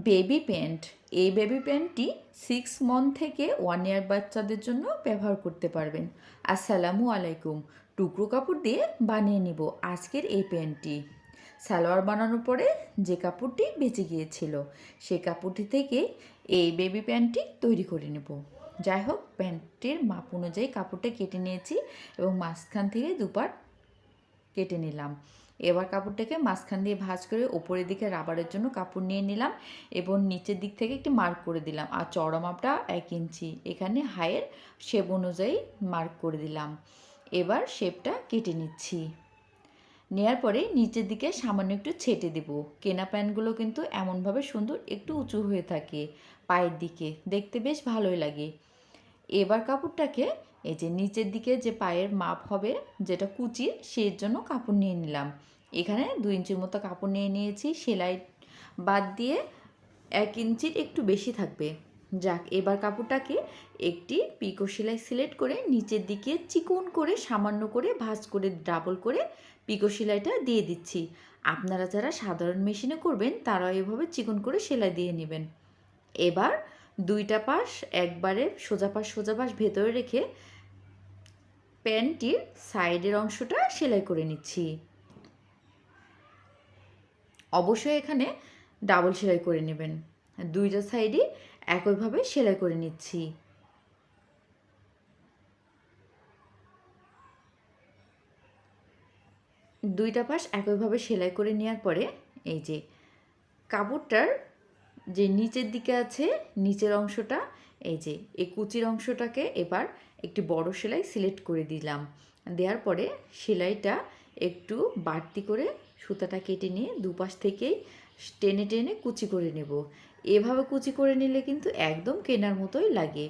Baby pant. এই baby প্যান্টটি 6 month থেকে 1 ইয়ার বাচ্চাদের জন্য ব্যবহার করতে পারবেন। আসসালামু আলাইকুম। টুকরো কাপড় দিয়ে বানিয়ে নিব আজকের এই প্যান্টটি। সালোয়ার বানানোর পরে যে কাপড়টি বেঁচে গিয়েছিল সেই কাপড়টি থেকে এই বেবি প্যান্টটি তৈরি করে নেব। যাই হোক, প্যান্টটির মাপ অনুযায়ী কাপড়টা কেটে নিয়েছি এবং মাঝখান থেকে দুপাট কেটে নিলাম। এবার কাপড়টাকে মাঝখান দিয়ে ভাঁজ করে ওপরের দিকে রাবারের জন্য কাপড় নিয়ে নিলাম এবং নিচের দিক থেকে একটি মার্ক করে দিলাম। আর চওড়া মাপটা 1 ইঞ্চি, এখানে হাইয়ের শেপ অনুযায়ী মার্ক করে দিলাম। এবার শেপটা কেটে নিচ্ছি। নেওয়ার পরে নিচের দিকে সামান্য একটু ছেটে দেব। কেনা প্যান্টগুলো কিন্তু এমনভাবে সুন্দর একটু উঁচু হয়ে থাকে পায়ের দিকে, দেখতে বেশ ভালোই লাগে। এবার কাপড়টাকে এই যে নিচের দিকে যে পায়ের মাপ হবে যেটা কুচির, সেই জন্য কাপড় নিয়ে নিলাম। এখানে 2 ইঞ্চির মতো কাপড় নিয়ে নিয়েছি। সেলাই বাদ দিয়ে 1 ইঞ্চির একটু বেশি থাকবে। যাক, এবার কাপড়টাকে একটি পিকো সেলাই সিলেক্ট করে নিচের দিকে চিকন করে সামান্য করে ভাঁজ করে ডাবল করে পিকো সেলাইটা দিয়ে দিচ্ছি। আপনারা যারা সাধারণ মেশিনে করবেন তারা এভাবে চিকন করে সেলাই দিয়ে নেবেন। এবার দুইটা পাশ একবারে সোজা পাশ ভেতরে রেখে প্যান্টটির সাইডের অংশটা সেলাই করে নিচ্ছি। অবশ্যই এখানে ডাবল সেলাই করে নেবেন। দুইটা সাইডই একইভাবে সেলাই করে নিচ্ছি। দুইটা পাশ একইভাবে সেলাই করে নেওয়ার পরে এই যে কাপড়টার যে নিচের দিকে আছে নিচের অংশটা, এই যে এই কুচির অংশটাকে এবার একটি বড় সেলাই সিলেক্ট করে দিলাম। দেওয়ার পরে সেলাইটা একটু বাড়তি করে সুতাটা কেটে নিয়ে দুপাশ থেকেই টেনে টেনে কুচি করে নেব। এভাবে কুচি করে নিলে কিন্তু একদম কেনার মতোই লাগে।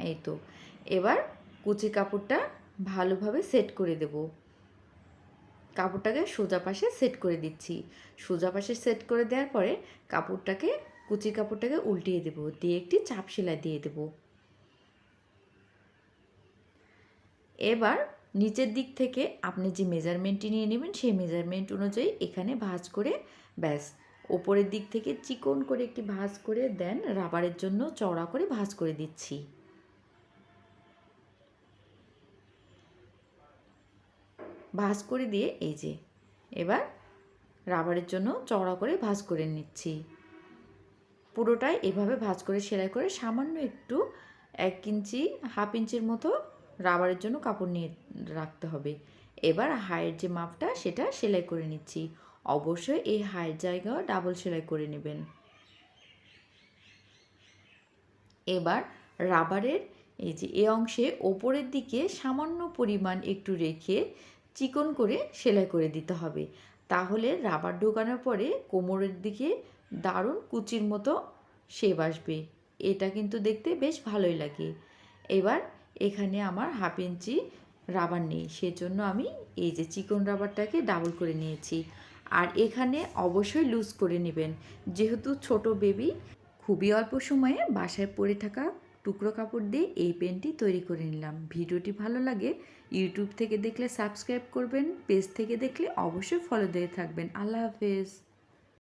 এই তো, এবার কুচি কাপড়টা ভালোভাবে সেট করে দেব। কাপড়টাকে সোজা পাশে সেট করে দিচ্ছি। সোজা পাশে সেট করে দেওয়ার পরে কাপড়টাকে কুচির কাপড়টাকে উল্টিয়ে দেব, দিয়ে একটি চাপ সেলাই দিয়ে দেব। এবার নিচের দিক থেকে আপনি যে মেজারমেন্টটি নিয়ে নেবেন সেই মেজারমেন্ট অনুযায়ী এখানে ভাঁজ করে ব্যাস ওপরের দিক থেকে চিকন করে একটি ভাঁজ করে দেন, রাবারের জন্য চওড়া করে ভাঁজ করে দিচ্ছি। ভাঁজ করে দিয়ে এই যে এবার রাবারের জন্য চওড়া করে ভাঁজ করে নিচ্ছি। পুরোটাই এভাবে ভাঁজ করে সেলাই করে সামান্য একটু 1 ইঞ্চি 1/2 ইঞ্চির মতো রাবারের জন্য কাপড় নিয়ে রাখতে হবে। এবার হাইয়ের যে মাপটা সেটা সেলাই করে নিচ্ছি। অবশ্যই এই হাইয়ের জায়গাও ডাবল সেলাই করে নেবেন। এবার রাবারের এই যে এই অংশে ওপরের দিকে সামান্য পরিমাণ একটু রেখে চিকন করে সেলাই করে দিতে হবে। তাহলে রাবার ঢোকানোর পরে কোমরের দিকে দারুণ কুচির মতো শেপ আসবে। এটা কিন্তু দেখতে বেশ ভালোই লাগে। এবার এখানে আমার 1/2 ইঞ্চি রাবার নেই, সেজন্য আমি এই যে চিকন রাবারটাকে ডাবল করে নিয়েছি। আর এখানে অবশ্যই লুজ করে নেবেন, যেহেতু ছোট বেবি। খুবই অল্প সময়ে বাসায় পড়ে থাকা টুকরো কাপড় দিয়ে এই পেনটি তৈরি করে নিলাম। ভিডিওটি ভালো লাগে ইউটিউব থেকে দেখলে সাবস্ক্রাইব করবেন, পেজ থেকে দেখলে অবশ্যই ফলো দিয়ে থাকবেন। আল্লাহ হাফেজ।